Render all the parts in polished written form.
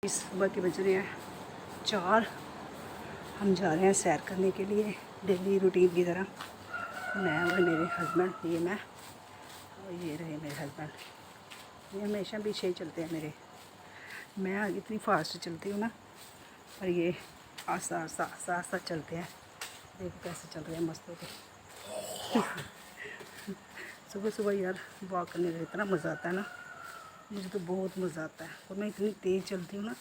इस सुबह के बज रहे हैं 4। हम जा रहे हैं सैर करने के लिए डेली रूटीन की तरह। मैं और मेरे हस्बैंड, ये मैं और ये रहे मेरे हस्बैंड। ये हमेशा पीछे ही चलते हैं मेरे। मैं आगे इतनी फास्ट चलती हूँ ना, और ये आस्ता आस्ता आस्ता आस्ता चलते हैं। देखो कैसे चल रहे हैं मस्त होके। सुबह सुबह यार वॉक करने का इतना मज़ा आता है ना, मुझे तो बहुत मज़ा आता है। और मैं इतनी तेज़ चलती हूँ ना,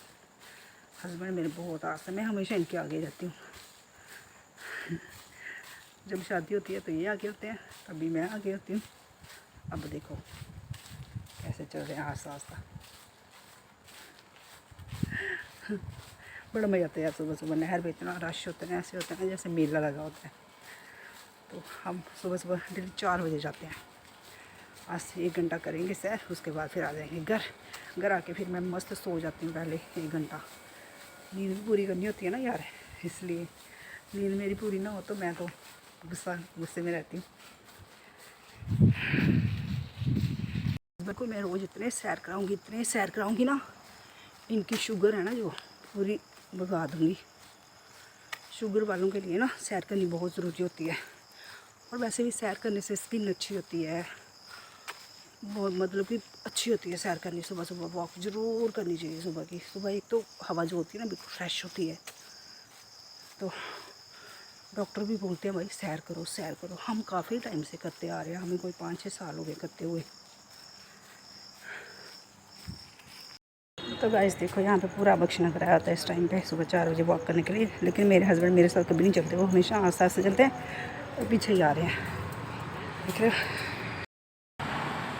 हस्बैंड मेरे बहुत आस्ते, मैं हमेशा इनके आगे जाती हूँ। जब शादी होती है तो ये आगे होते हैं, तभी मैं आगे होती हूँ। अब देखो कैसे चल रहे हैं आस्ता आस्ता। बड़ा मज़ा आता है यार सुबह सुबह। नहर पे इतना रश होता है, ऐसे होता है जैसे मेला लगा होता है। तो हम सुबह सुबह डेली 4 बजे जाते हैं। आज से 1 घंटा करेंगे सैर, उसके बाद फिर आ जाएंगे घर आके फिर मैं मस्त सो जाती हूँ। पहले 1 घंटा नींद भी पूरी करनी होती है ना यार, इसलिए नींद मेरी पूरी ना हो तो मैं तो गुस्से में रहती हूँ। बिल्कुल मैं रोज़ इतने सैर कराऊँगी ना, इनकी शुगर है ना जो पूरी भगा दूँगी। शुगर वालों के लिए ना सैर करनी बहुत ज़रूरी होती है। और वैसे भी सैर करने से स्किन अच्छी होती है, बहुत मतलब कि अच्छी होती है सैर करनी। सुबह सुबह वॉक ज़रूर करनी चाहिए सुबह की। सुबह एक तो हवा जो होती है ना बिल्कुल फ्रेश होती है। तो डॉक्टर भी बोलते हैं भाई सैर करो सैर करो। हम काफ़ी टाइम से करते आ रहे हैं, हमें कोई 5-6 साल हो गए करते हुए। तो गाइस देखो यहाँ पे पूरा बख्शना कराया होता है इस टाइम पे सुबह 4 बजे वॉक करने के लिए। लेकिन मेरे हस्बैंड मेरे साथ कभी नहीं चलते, वो हमेशा आस्ते आस्ते चलते हैं और पीछे ही आ रहे हैं, देख रहे हो।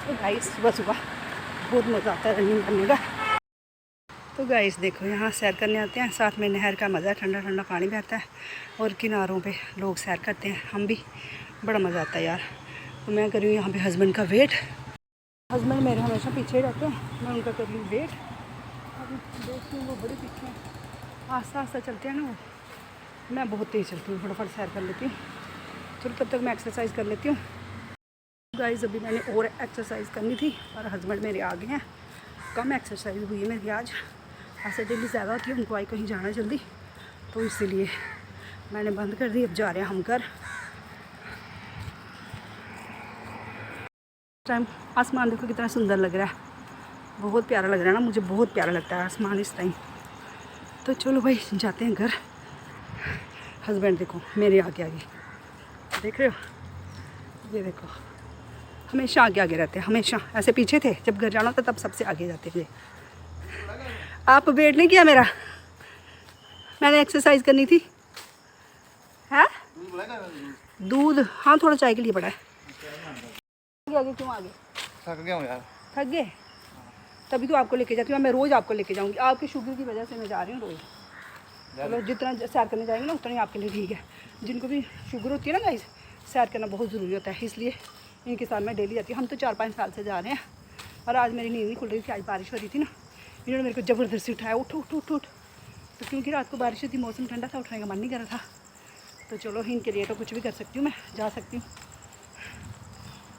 तो गाइस सुबह सुबह बहुत मज़ा आता है रनिंग करने का। तो गाइस देखो यहाँ सैर करने आते हैं, साथ में नहर का मज़ा, ठंडा ठंडा पानी बहता है और किनारों पे लोग सैर करते हैं। हम भी, बड़ा मज़ा आता है यार। तो मैं कर रही हूँ यहाँ पे हस्बैंड का वेट। हस्बैंड मेरे हमेशा पीछे रहते हैं, मैं उनका कर रही हूँ वेट। अभी देखती हूँ वो बड़े पीछे हैं, आस्ता आस्ता चलते हैं ना वो। मैं बहुत तेज़ चलती हूँ, फटाफट सैर कर लेती हूँ। चलो तब तक मैं एक्सरसाइज कर लेती हूँ। गाइस अभी मैंने और एक्सरसाइज करनी थी और हस्बैंड मेरे आ गए हैं। कम एक्सरसाइज हुई है मेरी आज, ऐसे डेली ज़्यादा होती है, उनको आई कहीं जाना जल्दी, तो इसीलिए मैंने बंद कर दी। अब जा रहे हैं हम घर। टाइम आसमान देखो कितना सुंदर लग रहा है, बहुत प्यारा लग रहा है ना, मुझे बहुत प्यारा लगता है आसमान इस टाइम। तो चलो भाई जाते हैं घर। हस्बैंड देखो मेरे आगे आगे, देख रहे हो, ये देखो हमेशा आगे आगे रहते हैं, हमेशा। ऐसे पीछे थे, जब घर जाना था तब सबसे आगे जाते थे। आप वेट नहीं किया मेरा, मैंने एक्सरसाइज करनी थी। है दूध, हाँ थोड़ा चाय के लिए पड़ा है। आगे आगे क्यों आगे? थक गया हूँ यार। थक गए? तभी तो आपको लेके जाती हूँ मैं, रोज़ आपको लेके जाऊँगी। आपकी शुगर की वजह से मैं जा रही हूँ रोज़। चलो जितना सैर करने जाएंगे ना उतना ही आपके लिए ठीक है। जिनको भी शुगर होती है ना गाइस, सैर करना बहुत ज़रूरी होता है, इसलिए इनके साथ मैं डेली जाती हूँ। हम तो 4-5 साल से जा रहे हैं। और आज मेरी नींद नहीं खुल रही थी, आज बारिश हो रही थी ना, इन्होंने मेरे को ज़बरदस्ती उठाया, उठ उठ उठ उठ। तो क्योंकि रात को बारिश थी, मौसम ठंडा था, उठने का मन नहीं कर रहा था। तो चलो इनके लिए तो कुछ भी कर सकती हूँ, मैं जा सकती हूँ।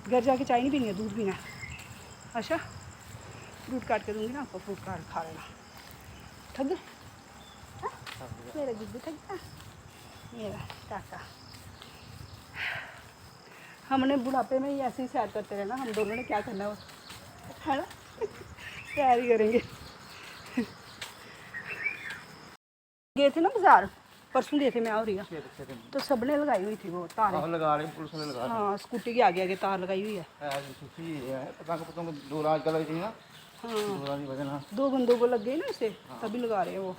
घर जाके चाय नहीं पीनी है, दूध पीना है। अच्छा फ्रूट काट के दूँगी ना आपको, फ्रूट काट खा लेना। थक गए? मेरा जिद्द थक गया, मेरा काका। हमने बुढ़ापे में ही ऐसे ही सैर करते रहना, हम दोनों ने क्या करना है ना, सैर ही करेंगे। गए थे ना बाजार, परसों गए थे मैं और रिया, तो सबने लगाई हुई थी वो तार लगा रहे पुलिस वाले लगा रहे। हाँ स्कूटी के आगे आगे तार लगाई हुई है। पतंग 2 रात का लगी थी ना। हाँ 2 बंदों को लग गई ना इसे, तभी लगा रहे हैं वो।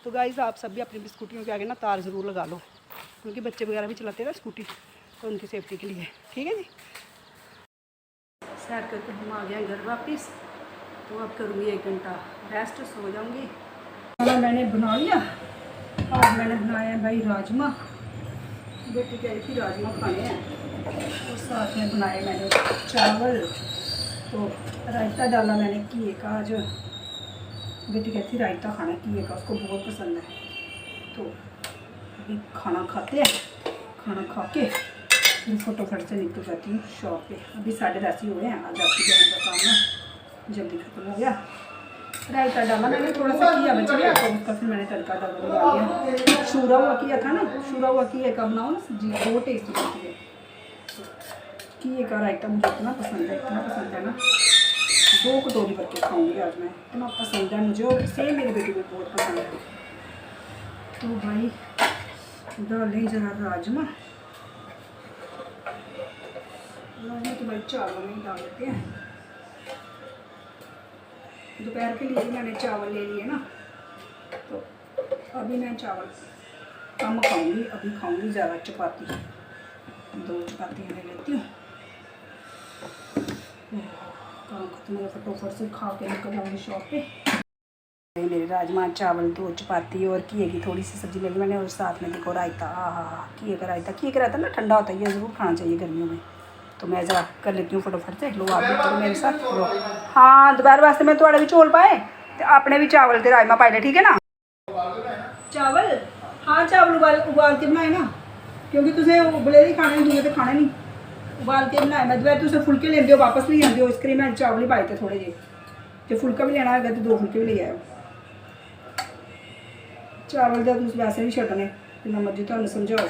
तो गाइस आप सब भी अपनी स्कूटियों के आगे ना तार ज़रूर लगा लो, क्योंकि बच्चे वगैरह भी चलाते हैं ना स्कूटी, तो उनकी सेफ्टी के लिए। ठीक है जी। सैर करके हम आ गए घर वापस। तो अब करूँगी 1 घंटा रेस्ट, सो जाऊँगी। खाना मैंने बना लिया और मैंने बनाया है भाई राजमा। बेटी कह रही थी राजमा खाने हैं, और साथ में बनाए मैंने चावल। तो रायता डाला मैंने घिए का, आज बेटी कहती थी रायता खाना घिए का, उसको बहुत पसंद है। तो अभी खाना खाते हैं, खाना खा के फिर फटाफट से निकल जाती हूँ शॉप पे। अभी 10:30 ही हुए हैं, आज आपकी जाने का काम ना जल्दी खत्म हो गया। रायता डाला मैंने, थोड़ा सा किया बच गया तो उसका फिर मैंने तड़का लगा दिया। शूरा हुआ किया था ना, शूरा हुआ किए का बनाओ ना सब्जी, बहुत टेस्टी बनती है। किए का रायता मुझे इतना पसंद है, इतना पसंद है ना, 2 कटोरी भर के खाऊंगी आज मैं, इतना पसंद है मुझे, और सेम मेरी बेटी को बहुत पसंद है। तो भाई डालें जरा राजमा, तो भाई चावल नहीं डाल देते हैं। दोपहर के लिए मैंने चावल ले लिए ना, तो अभी मैं चावल कम खाऊंगी, अभी खाऊंगी ज़्यादा चपाती, 2 चपातियाँ ले लेती हूँ। काम खत्म हो फटोफट से खा के निकल जाऊँगी शॉप पे। मेरे राजमा चावल, 2 चपाती और घिए की थोड़ी सी सब्ज़ी ले ली मैंने, और साथ में देखो रायता। घिए का रायता ना ठंडा होता है, ये ज़रूर खाना चाहिए गर्मियों में। तो मैं ज़रा कर लेती हूँ फटोफट से, लो आप भी करो मेरे साथ। लो हाँ, दोपहर वास्ते मैं थोड़े भी चौल पाए, तो आपने भी चावल ते राजमा पाए ले, ठीक है ना। चावल हाँ, चावल उबाल के बनाए ना, क्योंकि तुझे उबले ही खाने, दूए तो खाने नहीं, उबाल के बनाए। मैं दोपहर तुझे फुलके लेंदे हो वापस नहीं आते हो, इसके लिए मैं चावल ही पाए थे थोड़े जे। जो फुलका भी लेना है तो 2 फुलके भी ले आए। चावल का तुम वैसे भी छटने, जितना मर्जी तुम समझाओ,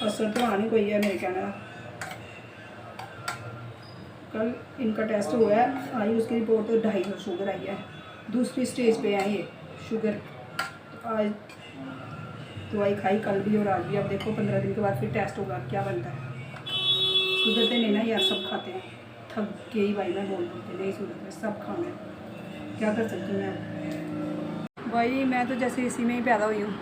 असर तो आना नहीं कोई है मेरे कहने का। कल इनका टेस्ट हुआ है, आई उसकी रिपोर्ट, तो 250 शुगर आई है, दूसरी स्टेज पे है ये शुगर। आज दवाई खाई कल भी और आज भी, अब देखो 15 दिन के बाद फिर टेस्ट होगा, क्या बनता है। सुधरते नहीं ना यार, सब खाते हैं, थक के ही भाई मैं बोल दूँगी नहीं सुधरते, सब खाना है, क्या कर सकती हूँ मैं। भाई मैं तो जैसे इसी में ही पैदा हुई हूँ,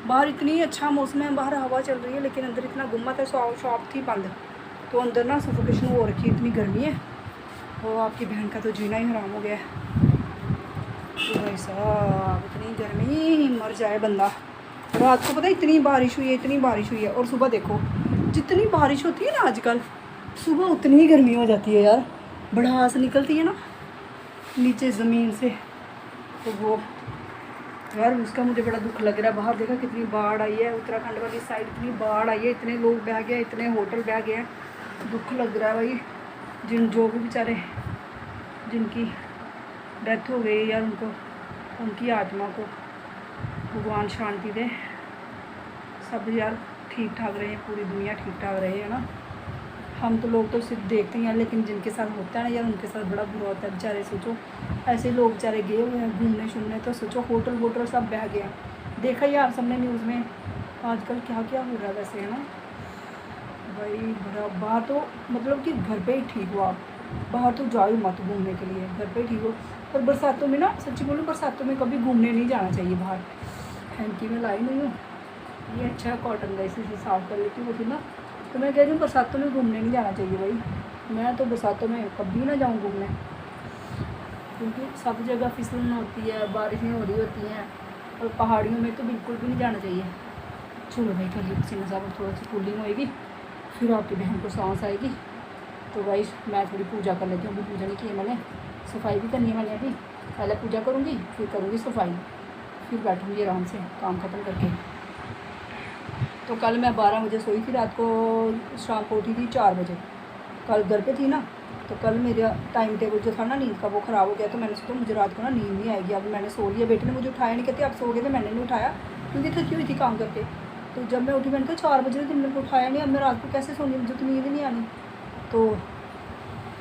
बाहर इतनी अच्छा मौसम है, बाहर हवा चल रही है, लेकिन अंदर इतना गुम्मा था, शॉप थी बंद, तो अंदर ना सफोकेशन हो रखी है, इतनी गर्मी है, और आपकी बहन का तो जीना ही हराम हो गया है। तो भाई साहब इतनी गर्मी, मर जाए बंदा। रात को पता है इतनी बारिश हुई है, इतनी बारिश हुई है, और सुबह देखो जितनी बारिश होती है ना आजकल, सुबह उतनी ही गर्मी हो जाती है यार, भड़ास निकलती है ना नीचे ज़मीन से, तो वो यार उसका मुझे बड़ा दुख लग रहा है। बाहर देखा कितनी बाढ़ आई है, उत्तराखंड वाली साइड इतनी बाढ़ आई है, इतने लोग बह गए, इतने होटल बह गए हैं, दुख लग रहा है भाई। जो भी बेचारे जिनकी डेथ हो गई यार, उनकी आत्मा को भगवान शांति दे। सब यार ठीक ठाक रहे, पूरी दुनिया ठीक ठाक रहे, है ना। हम तो लोग तो सिर्फ देखते हैं, लेकिन जिनके साथ होता है ना यार, उनके साथ बड़ा बुरा होता है बेचारे। सोचो ऐसे लोग बेचारे गए हुए हैं घूमने शूमने, तो सोचो होटल सब बह गया। देखा ही आप सबने न्यूज़ में आजकल क्या क्या हो रहा है वैसे, है ना भाई। बड़ा बाहर तो मतलब कि घर पे ही ठीक हो आप, बाहर तो जाओ मत घूमने के लिए, घर पे ही ठीक हो। और बरसातों में ना, सच्ची बोलूँ बरसातों में कभी घूमने नहीं जाना चाहिए बाहर। हैंकी में लाई नहीं हूँ, ये अच्छा कॉटन का इसी से साफ़ कर लेती हूँ फिर ना। तो मैं कह रही हूँ बरसातों में घूमने नहीं जाना चाहिए भाई। मैं तो बरसातों में कभी ना जाऊँ घूमने, क्योंकि सब जगह फिसलन होती है, बारिशें हो रही होती हैं, और पहाड़ियों में तो बिल्कुल भी नहीं जाना चाहिए। चलो भाई कल पसीना साहब थोड़ा सी कूलिंग होएगी, फिर आपकी बहन को सांस आएगी। तो भाई मैं थोड़ी पूजा कर लेती हूँ, अभी पूजा नहीं की है मैंने, सफाई भी करनी है मैंने। अभी पहले पूजा करूँगी, फिर करूँगी सफाई, फिर बैठूँगी आराम से काम ख़त्म करके। तो कल मैं 12 बजे सोई थी रात को, शाम को उठी थी 4 बजे। कल घर पे थी ना, तो कल मेरा टाइम टेबल जो था ना नींद का वो ख़राब हो गया, तो मैंने सोचा मुझे रात को ना नींद नहीं आएगी। अब मैंने सो लिया, बेटे ने मुझे उठाया नहीं, कहते आप सो गए थे, मैंने नहीं उठाया क्योंकि थकी हुई थी काम करके। तो जब मैं उठी मैंने कहा 4 बजे दिन मेरे को उठाया नहीं, अब मैं रात को कैसे सोनी, मुझे तो नींद ही नहीं आनी। तो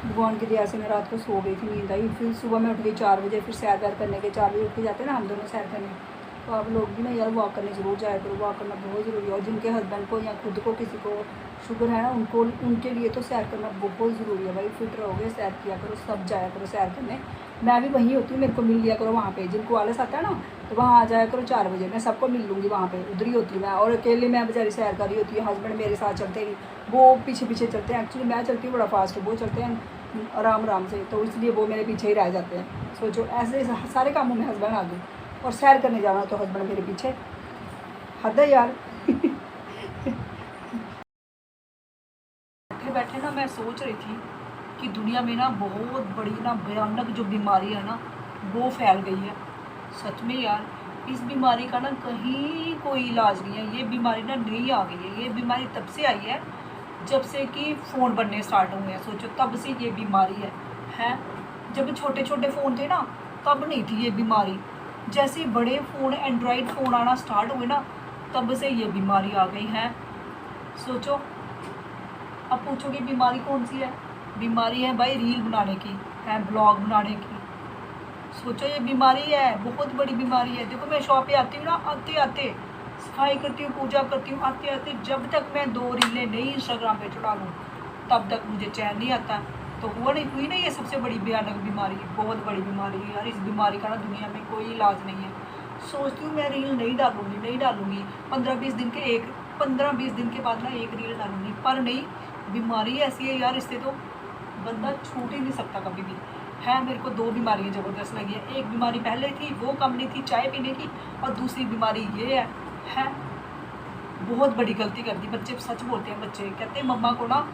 भगवान की दया से मैं रात को सो गई थी, नींद आई। फिर सुबह मैं उठ गई 4 बजे, फिर सैर वैर करने के 4 बजे उठ के जाते हैं ना हम दोनों सैर करने। तो आप लोग भी ना यार वॉक करने ज़रूर जाया करो, वॉक करना बहुत ज़रूरी है। और जिनके हस्बैंड को या खुद को किसी को शुगर है ना, उनके लिए तो सैर करना बहुत ज़रूरी है भाई। फिट रहोगे, सैर किया करो, सब जाया करो सैर करने। मैं भी वहीं होती हूँ, मेरे को मिल लिया करो वहाँ पे। जिनको आलस आता है ना तो वहाँ आ जाया करो 4 बजे, मैं सबको मिल लूँगी वहाँ पे, उधर ही होती हूँ मैं। और अकेले मैं बेचारी सैर कर रही होती है, हस्बैंड मेरे साथ चलते नहीं, वो पीछे पीछे चलते हैं। एक्चुअली मैं चलती हूँ बड़ा फास्ट, वो चलते हैं आराम से, तो इसलिए वो मेरे पीछे ही रह जाते हैं। सोचो ऐसे सारे कामों में हस्बैंड आगे, और सैर करने जाना तो हस्बैंड मेरे पीछे। हद है यार। बैठे बैठे ना मैं सोच रही थी कि दुनिया में ना बहुत बड़ी ना भयानक जो बीमारी है ना वो फैल गई है। सच में यार, इस बीमारी का ना कहीं कोई इलाज नहीं है। ये बीमारी ना नई आ गई है, ये बीमारी तब से आई है जब से कि फ़ोन बनने स्टार्ट हुए हैं। सोचो तब से ये बीमारी है। जब छोटे छोटे फ़ोन थे ना तब नहीं थी ये बीमारी। जैसे बड़े फ़ोन एंड्रॉयड फ़ोन आना स्टार्ट हुए ना तब से ये बीमारी आ गई है। सोचो, अब पूछोगे बीमारी कौन सी है? बीमारी है भाई रील बनाने की, है ब्लॉग बनाने की। सोचो ये बीमारी है, बहुत बड़ी बीमारी है। देखो मैं शॉप पे आती हूँ ना, आते आते सफाई करती हूँ, पूजा करती हूँ, आते आते जब तक मैं 2 रीलें नहीं इंस्टाग्राम पे चढ़ा लूँ तब तक मुझे चैन नहीं आता। तो हुई ना ये सबसे बड़ी भयानक बीमारी, बहुत बड़ी बीमारी है यार। इस बीमारी का ना दुनिया में कोई इलाज नहीं है। सोचती हूँ मैं रील नहीं डालूंगी 15-20 दिन के बाद ना एक रील डालूंगी, पर नहीं, बीमारी ऐसी है यार, इससे तो बंदा छूट ही नहीं सकता कभी भी है। मेरे को 2 बीमारियाँ ज़बरदस्त लगी है। एक बीमारी पहले थी, वो कम नहीं थी, चाय पीने की, और दूसरी बीमारी ये है। बहुत बड़ी गलती कर दी। बच्चे सच बोलते हैं, बच्चे कहते हैं मम्मा को ना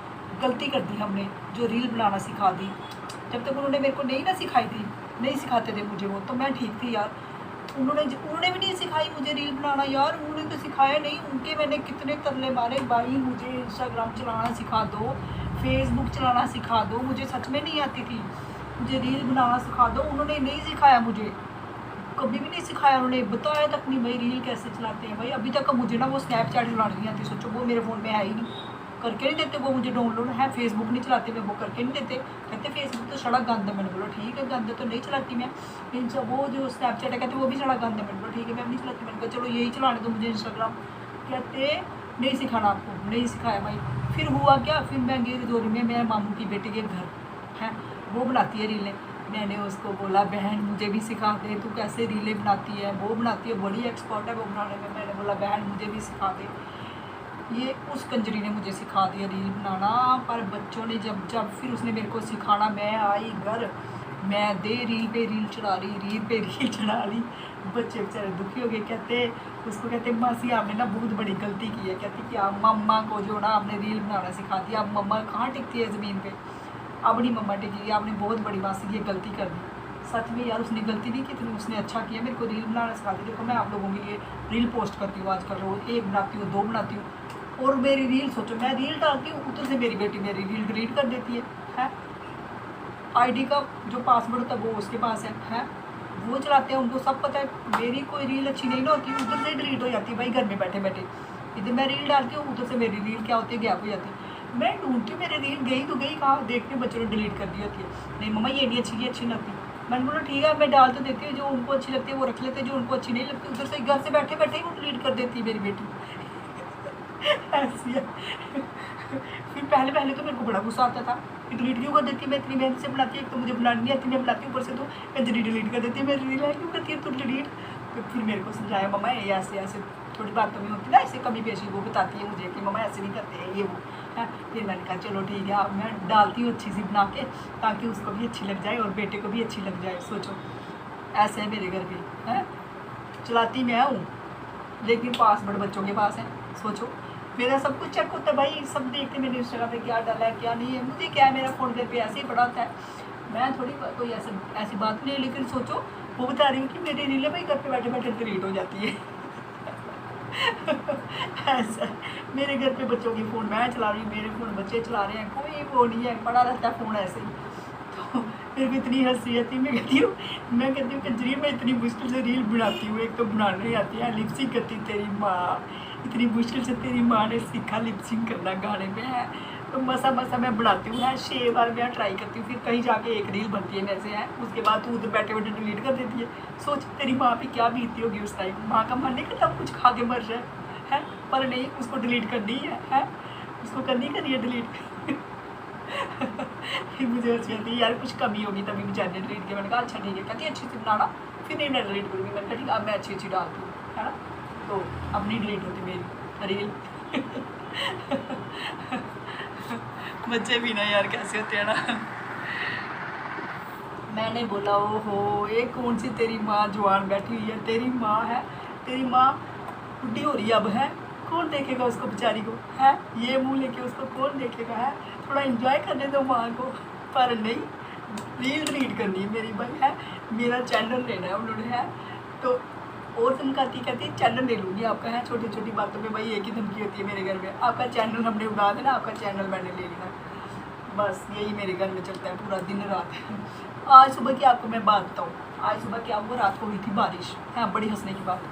गलती कर दी हमने, जो रील बनाना सिखा दी। जब तक उन्होंने मेरे को नहीं सिखाई थी, नहीं सिखाते थे मुझे वो, तो मैं ठीक थी यार। उन्होंने भी नहीं सिखाई मुझे रील बनाना यार, उन्होंने तो सिखाया नहीं। उनके मैंने कितने तरले मारे, भाई मुझे इंस्टाग्राम चलाना सिखा दो, फेसबुक चलाना सिखा दो, मुझे सच में नहीं आती थी, मुझे रील बनाना सिखा दो। उन्होंने नहीं सिखाया मुझे, कभी भी नहीं सिखाया, उन्होंने बताया तक नहीं भाई रील कैसे चलाते हैं। भाई अभी तक मुझे ना वो स्नैपचैट चलानी नहीं आती। सोचो, वो मेरे फ़ोन में है ही नहीं, करके नहीं देते वो मुझे डाउनलोड है। फेसबुक नहीं चलाते मैं, वो करके नहीं देते। कहते फेसबुक तो सड़ा गंद है। मैंने बोला ठीक है, गंद तो नहीं चलाती मैं। वो जो स्नैपचैट है कहते वो भी सड़ा गंद है। मैंने बोला ठीक है, मैं नहीं चलाती। मैंने कहा चलो यही चलाने दो मुझे इंस्टाग्राम। कहते नहीं सिखाना आपको, नहीं सिखाया भाई। फिर हुआ क्या, फिर मैं गई रजौरी में मेरे मामू की बेटी के घर है, वो बनाती है रीलें। मैंने उसको बोला बहन मुझे भी सिखा दे, तू कैसे रीलें बनाती है। वो बनाती है, बड़ी एक्सपर्ट है वो बनाने में। मैंने बोला बहन मुझे भी सिखा दे। ये उस कंजरी ने मुझे सिखा दिया रील बनाना। पर बच्चों ने जब फिर उसने मेरे को सिखाना, मैं आई घर, मैं रील पे रील चढ़ा ली। बच्चे बेचारे दुखी हो गए। कहते मासी आपने ना बहुत बड़ी गलती की है। कहती कि आप मम्मा को जो ना आपने रील बनाना सिखा दिया। अब मम्मा कहाँ टिकती है ज़मीन पे, अब नहीं मम्मा टिकी। आपने बहुत बड़ी मासी ये गलती कर दी। सच में यार उसने गलती नहीं की थी, उसने अच्छा किया, मेरे को रील बनाना सिखा दी। देखो मैं आप लोगों के लिए रील पोस्ट करती हूँ आजकल, रोज़ 1 बनाती हूँ, 2 बनाती हूँ। और मेरी रील, सोचो मैं रील डालती हूँ, उधर से मेरी बेटी मेरी रील डिलीट कर देती है। आईडी का जो पासवर्ड होता है वो उसके पास है। वो चलाते हैं, उनको सब पता है। मेरी कोई रील अच्छी नहीं ना होती, उधर से डिलीट हो जाती है भाई, घर में बैठे बैठे। इधर मैं रील डालती हूँ, उधर से मेरी रील क्या होती है, गैप हो जाती है। मैं ढूंढती हूँ मेरी रील गई तो गई कहाँ, देखती हूँ बच्चों ने डिलीट कर दी होती है। नहीं मम्मा ये नहीं अच्छी, ये अच्छी नहीं लगती। मैंने बोला ठीक है, मैं डाल तो देती हूँ, जो उनको अच्छी लगती है वो रख लेते हैं, जो उनको अच्छी नहीं लगती उधर से घर से बैठे बैठे ही वो डिलीट कर देती है मेरी बेटी। ऐसी है। फिर पहले तो मेरे को बड़ा गुस्सा आता था कि डिलीट क्यों कर देती है, मैं इतनी मेहनत से बनाती है, एक तो मुझे बनानी नहीं आती, मैं बनाती हूँ, ऊपर से तो मैं डिलीट कर देती है, मेरी रील है क्यों करती है तू डिलीट। तो फिर मेरे को समझाया मम्मा ये ऐसे थोड़ी बातों में होती है ना, ऐसे कमी पेशी, वो बताती है मुझे कि मम्मा ऐसे नहीं करते हैं ये वो है। फिर मैंने कहा चलो ठीक है, अब मैं डालती हूँ अच्छी सी बना के, ताकि उसको भी अच्छी लग जाए और बेटे को भी अच्छी लग जाए। सोचो ऐसे है मेरे घर पे है, चलाती मैं हूँ लेकिन पासवर्ड बच्चों के पास है। सोचो मेरा सब कुछ चेक होता है भाई, सब देखते मेरे इंस्टाग्राम पे क्या डाला है क्या नहीं है, मुझे क्या है, मेरा फ़ोन घर पे ऐसे ही पड़ा होता है। मैं थोड़ी कोई ऐसी बात नहीं है, लेकिन सोचो वो बता रही हूँ कि मेरी रीलें भाई घर पे बैठे बैठे डिलीट हो जाती है। ऐसा मेरे घर पे बच्चों की फ़ोन मैं चला रही हूँ, मेरे फ़ोन बच्चे चला रहे हैं, कोई वो नहीं है, पड़ा रहता है फ़ोन ऐसे ही। तो मेरे को इतनी हंसी आती है, मैं कहती हूँ कंजरी मैं इतनी मुश्किल से रील बनाती हूँ, एक तो बनाने आती है, लिपसिंग करती तेरी माँ, इतनी मुश्किल से तेरी माँ ने सीखा लिपसिंग करना गाने में है, तो मसा मैं बनाती हूँ है, 6 बार मैं ट्राई करती हूँ, फिर कहीं जाके एक रील बनती है मेरे से है, उसके बाद तू उधर बैठे बैठे डिलीट कर देती है। सोच तेरी माँ पे क्या बीती होगी उस टाइम, माँ का मन नहीं करता कुछ खा के मर जाए है, पर नहीं, उसको डिलीट करनी है, उसको करनी है डिलीट। फिर मुझे हंसी आती है यार, कुछ कमी होगी तभी बेचारे डिलीट किया। मैंने कहा अच्छा ठीक है, कहती अच्छी से बनाना, फिर नहीं मैं डिलीट करूँगी। मैंने कहा ठीक है, अब मैं अच्छी डालती हूँ है ना, तो अब नहीं डिलीट होती मेरी रील। बच्चे भी ना यार कैसे होते हैं ना। मैंने बोला ओहो ये कौन सी तेरी माँ जवान बैठी हुई है, तेरी माँ है, तेरी माँ बुढ़ी हो रही है अब है, कौन देखेगा उसको बेचारी को है, ये मुंह लेके उसको कौन देखेगा है, थोड़ा एंजॉय करने दो माँ को। पर नहीं, रील डिलीट करनी है मेरी भाई है, मेरा चैनल लेना है उन्होंने है। तो और धमकाती कहती चैनल ले लूँगी आपका है, छोटी छोटी बातों में भाई एक ही धमकी होती है मेरे घर में, आपका चैनल हमने उड़ा देना, आपका चैनल मैंने ले लेना। बस यही मेरे घर में चलता है पूरा दिन रात। आज सुबह की आपको मैं बात बताऊँ, आज सुबह की आपको रात को हुई थी बारिश। हाँ, बड़ी हंसने की बात।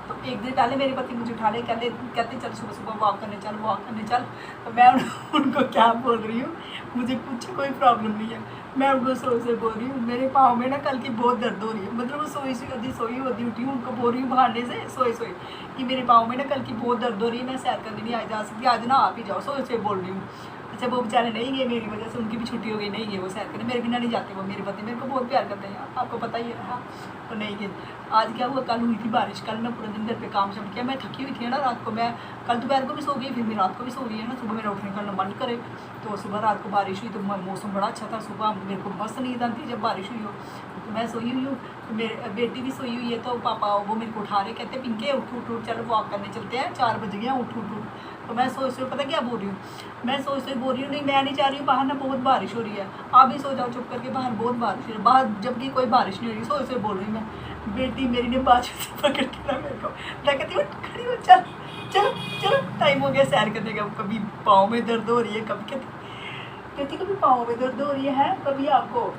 तो एक दिन पहले मेरे पति मुझे उठा ले, कहते चल सुबह सुबह वॉक करने चल, वॉक करने चल। तो मैं उनको क्या बोल रही हूँ, मुझे कुछ कोई प्रॉब्लम नहीं है, मैं उनको से बोल रही हूँ मेरे पाँव में ना कल की बहुत दर्द हो रही है। मतलब वो सोई होती उठी हूँ, उनको बोल रही हूँ बहाने से सोए कि मेरे पाँव में ना कल की बहुत दर्द हो रही है, मैं सैर करने नहीं आज जा सकती, आज ना आप ही जाओ, सोए बोल रही हूँ। अच्छा, वो बेचारे नहीं गए मेरी वजह से, उनकी भी छुट्टी हो गई, नहीं गए वो सैर करने, मेरे बिना नहीं जाते वो। मेरे पति मेरे को बहुत प्यार करते हैं, आपको पता ही है। हाँ, तो नहीं गए। आज क्या हुआ, कल हुई थी बारिश। कल मैं पूरा दिन घर पे काम शाम किया, मैं थकी हुई थी ना रात को। मैं कल दोपहर को भी सो गई, फिर मैं रात को भी सो गई है ना। सुबह मेरा उठने का मन करे, तो सुबह रात को बारिश हुई, तो मौसम बड़ा अच्छा था। सुबह मेरे को मस्त नींद आती है जब बारिश हुई हो। तो मैं सोई हुई हूँ, तो मेरी बेटी भी सोई हुई है। तो पापा वो मेरे को उठा रहे, कहते पिंके उठ चलो वॉक करने चलते हैं, 4 बज गए, उठ। तो मैं सोच पता क्या बोल रही हूँ, मैं सोच बोल रही हूँ, नहीं मैं नहीं चाह रही हूँ, बाहर ना बहुत बारिश हो रही है, आप भी सो जाओ चुप करके, बाहर बहुत बारिश हो रही है, बाहर जबकि कोई बारिश नहीं हो रही। सोच बोल रही हूँ मैं। बेटी मेरी ने बाजू से पकड़ के ना मेरे को, मैं कहती हूँ खड़ी हो, चल चलो चलो, टाइम हो गया सैर करने का। कभी पाँव में दर्द हो रही है, कभी कहती कभी पाँव में दर्द हो रही है, कभी आपको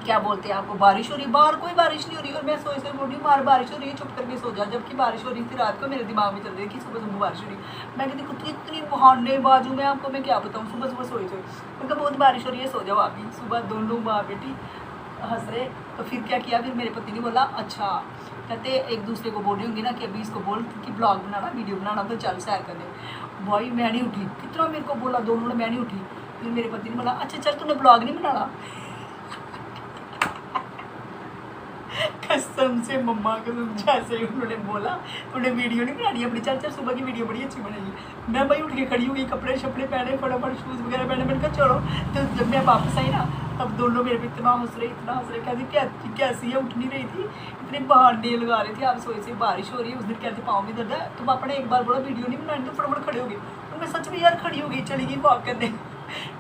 क्या बोलते हैं, आपको बारिश हो रही है। बाहर कोई बारिश नहीं हो रही, और मैं सोच बोल रही हूँ बाहर बारिश हो रही है, चुप करके सो जा। जबकि बारिश हो रही थी रात को, मेरे दिमाग में चल रही है कि सुबह सुबह बारिश हो रही है। मैं कहती कुछ इतनी बहाने बाजू में, आपको मैं क्या बताऊँ, सुबह सुबह सोई उनका बहुत बारिश हो रही है, सो जाओ आप ही। सुबह दोनों माँ बेटी हंस रहे। तो फिर क्या किया, फिर मेरे पति ने बोला अच्छा, कहते एक दूसरे को बोल रही होंगी ना कि अभी इसको बोल कि ब्लॉग बनाना, वीडियो बनाना, तो चल सैर करने। भाई मैं नहीं उठी, कितना मेरे को बोला दोनों ने, मैं नहीं उठी। फिर मेरे पति ने बोला अच्छा चल तूने ब्लॉग नहीं बनाना। कसम से मम्मा कसम, जैसे ही उन्होंने बोला उन्हें वीडियो नहीं बनानी अपनी, चल सुबह की वीडियो बड़ी अच्छी बनेगी। मैं भाई उठ के खड़ी हो गई, कपड़े शपड़े पहने, फटाफट शूज़ वगैरह पहने। मैंने कहा चलो। तो जब मैं वापस आई ना, तब दोनों मेरे पे इतना हंस रहे, कहती कैसी है, उठ नहीं रही थी, इतने बहाने लगा रहे थे। आप सोए से बारिश हो रही है, उस दिन कहते पाँव में दर्द है, तो पापा ने एक बार बोला वीडियो नहीं बनानी, तो फटाफट खड़े हो गए। तो मैं सच में यार खड़ी हो गई, चली गई वॉक करने।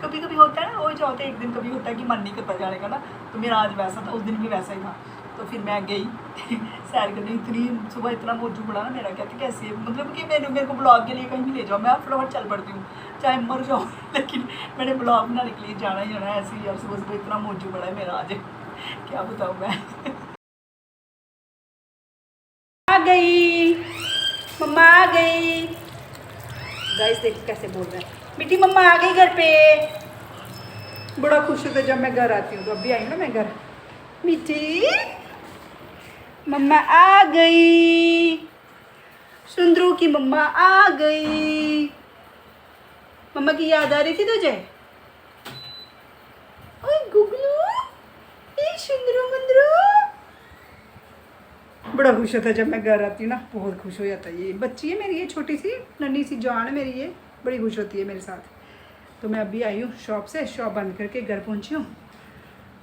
कभी कभी होता है ना, रोज होता है, एक दिन कभी होता है कि मन नहीं करता जाने का ना, तो मेरा आज वैसा था, उस दिन भी वैसा ही था। तो फिर मैं गई सैर करने। इतनी सुबह इतना मौजू पड़ा ना मेरा, कहते कैसे है, मतलब कि मेरे को ब्लॉग के लिए कहीं भी ले जाओ, मैं फटाफट चल पड़ती हूँ चाहे मर जाओ। लेकिन मैंने ब्लॉग बनाने के लिए जाना ही जाना है ऐसे ही। यार सुबह सुबह इतना मौजू पड़ा है मेरा आज, क्या बताऊँ मैं। आ गई मम्मा, आ गई। गाइस देखो कैसे बोल रहे हैं, बेटी मम्मा आ गई घर पे। बड़ा खुश होता जब मैं घर आती हूँ। तो अभी आई ना मैं घर, मीठी मम्मा आ गई, सुंदरू की मम्मा आ गई। मम्मा की याद आ रही थी तुझे? ओए गुगलू, ए सुंदरू मुंदरू। बड़ा खुश होता है जब मैं घर आती हूँ ना, बहुत खुश हो जाता है। ये बच्ची है मेरी, ये छोटी सी नन्ही सी जान है मेरी, ये बड़ी खुश होती है मेरे साथ। तो मैं अभी आई हूँ शॉप से, शॉप बंद करके घर पहुँची हूँ।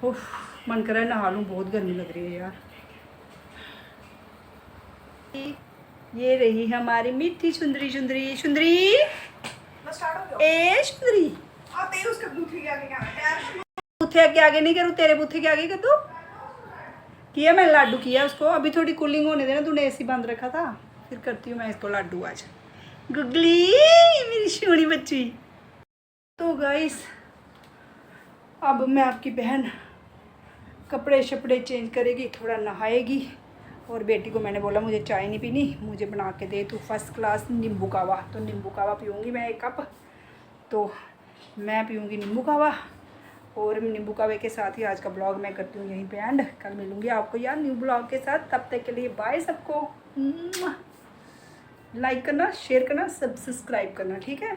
उफ, मन कर रहा है नहा लूँ, बहुत गर्मी लग रही है यार। ये रही हमारी मीठी सुंदरी सुंदरी सुंदरी, ए सुंदरी। बूथे के आगे नहीं करूँ, तेरे बूथे के आगे कर दो। किया मैं लाडू किया उसको, अभी थोड़ी कूलिंग होने देना, तूने एसी बंद रखा था, फिर करती हूँ मैं इसको लाडू आज। गुगली मेरी सोनी बच्ची। तो गाइस अब मैं आपकी बहन कपड़े शपड़े चेंज करेगी, थोड़ा नहाएगी, और बेटी को मैंने बोला मुझे चाय नहीं पीनी, मुझे बना के दे तू फर्स्ट क्लास नींबू कावा। तो नींबू कावा पीऊँगी मैं 1 कप, तो मैं पीऊँगी नींबू कावा। और नींबू कावे के साथ ही आज का ब्लॉग मैं करती हूँ यहीं पे एंड। कल मिलूँगी आपको यार न्यू ब्लॉग के साथ, तब तक के लिए बाय सबको। लाइक करना, शेयर करना, सब्सक्राइब करना, ठीक है।